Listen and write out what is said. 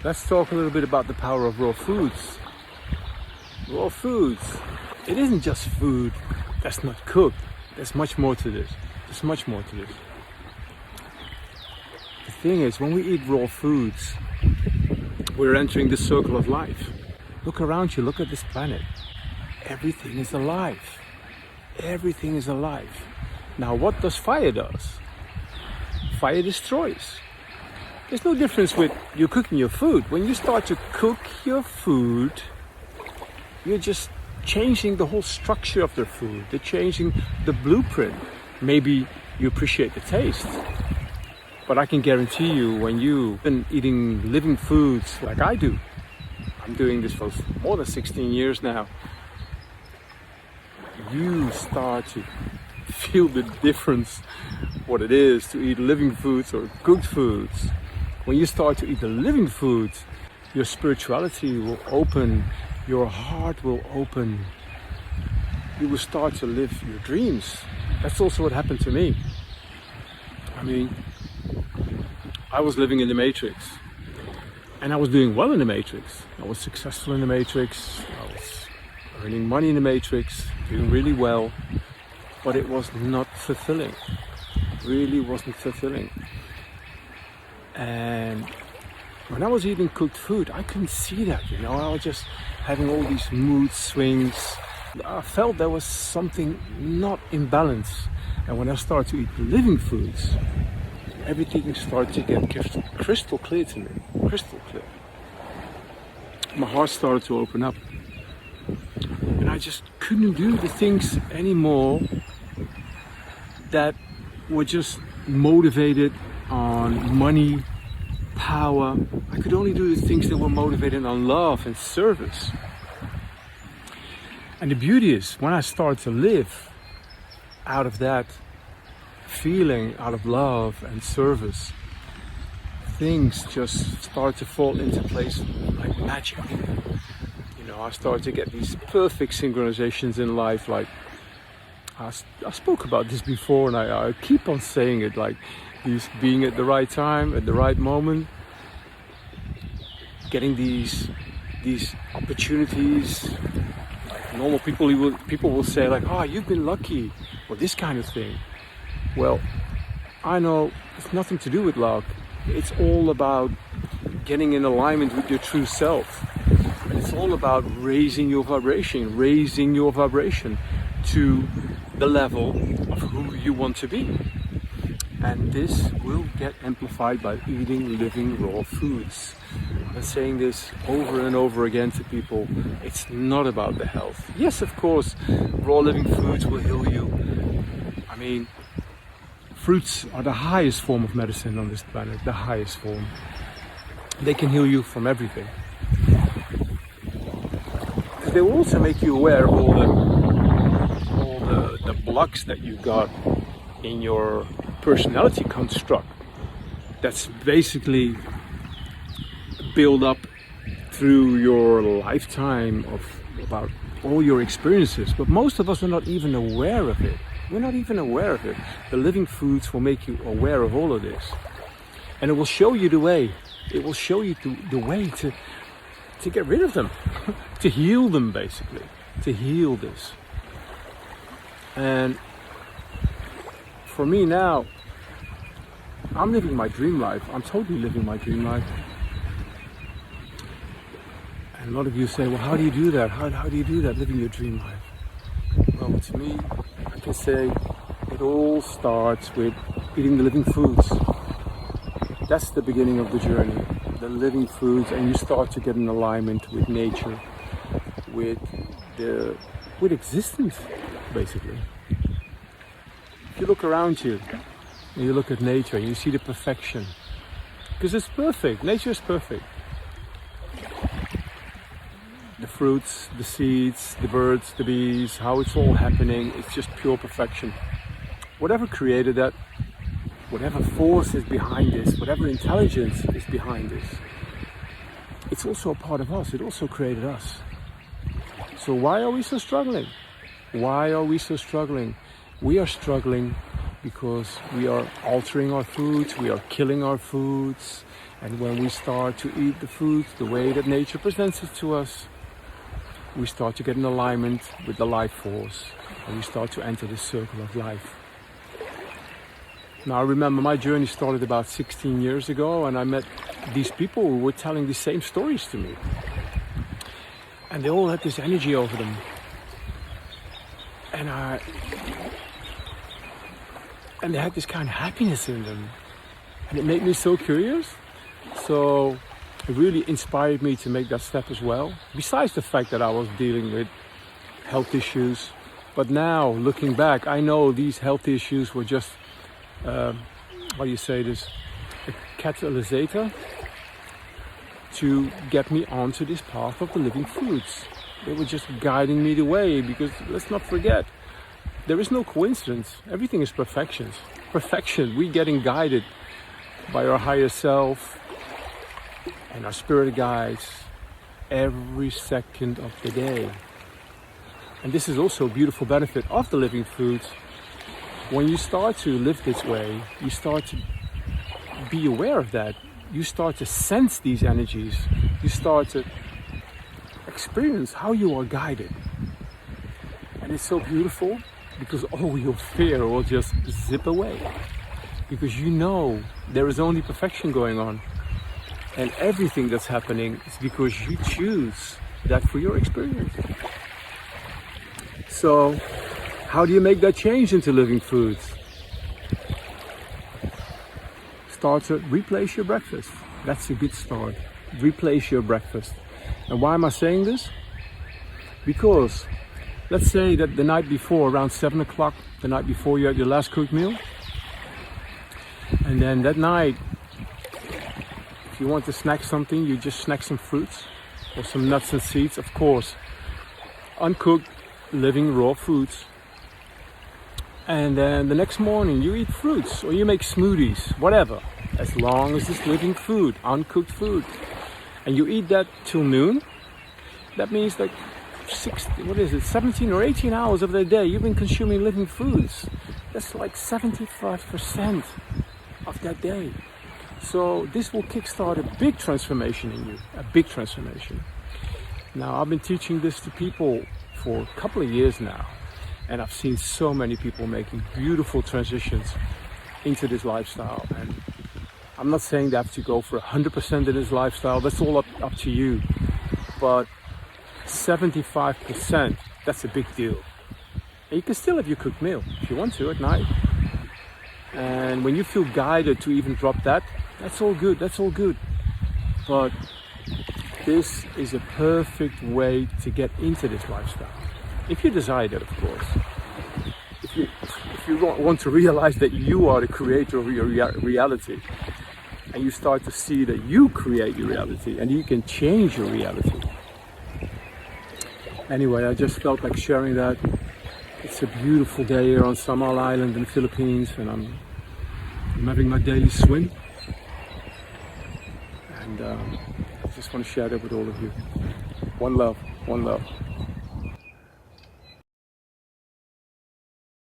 Let's talk a little bit about the power of raw foods. Raw foods. It isn't just food that's not cooked. There's much more to this. There's much more to this. The thing is, when we eat raw foods, we're entering the circle of life. Look around you, look at this planet. Everything is alive. Everything is alive. Now, what does fire does? Fire destroys. There's no difference with you cooking your food. When you start to cook your food, you're just changing the whole structure of the food. They're changing the blueprint. Maybe you appreciate the taste. But I can guarantee you, when you've been eating living foods like I do, I'm doing this for more than 16 years now, you start to feel the difference, what it is to eat living foods or cooked foods. When you start to eat the living foods, your spirituality will open, your heart will open. You will start to live your dreams. That's also what happened to me. I mean, I was living in the Matrix, and I was doing well in the Matrix. I was successful in the Matrix. I was earning money in the Matrix, doing really well, but it was not fulfilling. It really wasn't fulfilling. And when I was eating cooked food, I couldn't see that, I was just having all these mood swings. I felt there was something not in balance. And when I started to eat living foods, everything started to get crystal clear to me, crystal clear. My heart started to open up. And I just couldn't do the things anymore that were just motivated on money, power. I could only do the things that were motivated on love and service. And the beauty is, when I started to live out of that feeling, out of love and service, things just start to fall into place like magic. I started to get these perfect synchronizations in life. Like I spoke about this before, and I keep on saying it, like these being at the right time, at the right moment, getting these opportunities. Like normal people will say like, oh, you've been lucky, or this kind of thing. Well, I know it's nothing to do with luck. It's all about getting in alignment with your true self. And it's all about raising your vibration to the level of who you want to be. And this will get amplified by eating living raw foods. I've been saying this over and over again to people. It's not about the health. Yes, of course, raw living foods will heal you. I mean, fruits are the highest form of medicine on this planet, the highest form. They can heal you from everything. They will also make you aware of all the blocks that you got in your personality construct. That's basically built up through your lifetime about all your experiences. But most of us are not even aware of it. We're not even aware of it. The living foods will make you aware of all of this. And it will show you the way. It will show you the way to get rid of them. To heal them, basically. To heal this. And for me now, I'm living my dream life. I'm totally living my dream life. And a lot of you say, well, how do you do that? How do you do that, living your dream life? Well, to me, I can say it all starts with eating the living foods. That's the beginning of the journey, the living foods, and you start to get in alignment with nature, with existence, basically. If you look around you, and you look at nature, you see the perfection, because it's perfect. Nature is perfect. The fruits, the seeds, the birds, the bees, how it's all happening, it's just pure perfection. Whatever created that, whatever force is behind this, whatever intelligence is behind this, it's also a part of us. It also created us. So why are we so struggling? Why are we so struggling? We are struggling because we are altering our foods, we are killing our foods, and when we start to eat the foods the way that nature presents it to us, we start to get in alignment with the life force, and we start to enter the circle of life. Now I remember my journey started about 16 years ago, and I met these people who were telling the same stories to me. And they all had this energy over them. And they had this kind of happiness in them. And it made me so curious. So it really inspired me to make that step as well. Besides the fact that I was dealing with health issues. But now, looking back, I know these health issues were just, a catalyst to get me onto this path of the living foods. They were just guiding me the way, because let's not forget, there is no coincidence. Everything is perfection. We're getting guided by our higher self and our spirit guides every second of the day. And this is also a beautiful benefit of the living foods. When you start to live this way, you start to be aware of that. You start to sense these energies. You start to experience how you are guided. And it's so beautiful, because all your fear will just zip away. Because you know there is only perfection going on. And everything that's happening is because you choose that for your experience. So, how do you make that change into living foods? Start to replace your breakfast. That's a good start. Replace your breakfast. And why am I saying this? Because let's say that the night before, around 7 o'clock, the night before you had your last cooked meal. And then that night, if you want to snack something, you just snack some fruits or some nuts and seeds, of course. Uncooked, living raw foods. And then the next morning you eat fruits or you make smoothies, whatever. As long as it's living food, uncooked food. And you eat that till noon. That means like 17 or 18 hours of the day you've been consuming living foods. That's like 75% of that day. So this will kickstart a big transformation in you, a big transformation. Now I've been teaching this to people for a couple of years now, and I've seen so many people making beautiful transitions into this lifestyle. And I'm not saying they have to go for 100% in this lifestyle, that's all up to you. But 75%, that's a big deal. And you can still have your cooked meal if you want to at night. And when you feel guided to even drop that, that's all good, But this is a perfect way to get into this lifestyle. If you desire that, of course. If you want to realize that you are the creator of your reality, and you start to see that you create your reality and you can change your reality. Anyway, I just felt like sharing that. It's a beautiful day here on Samal Island in the Philippines, and I'm having my daily swim. And I just want to share that with all of you. One love, one love.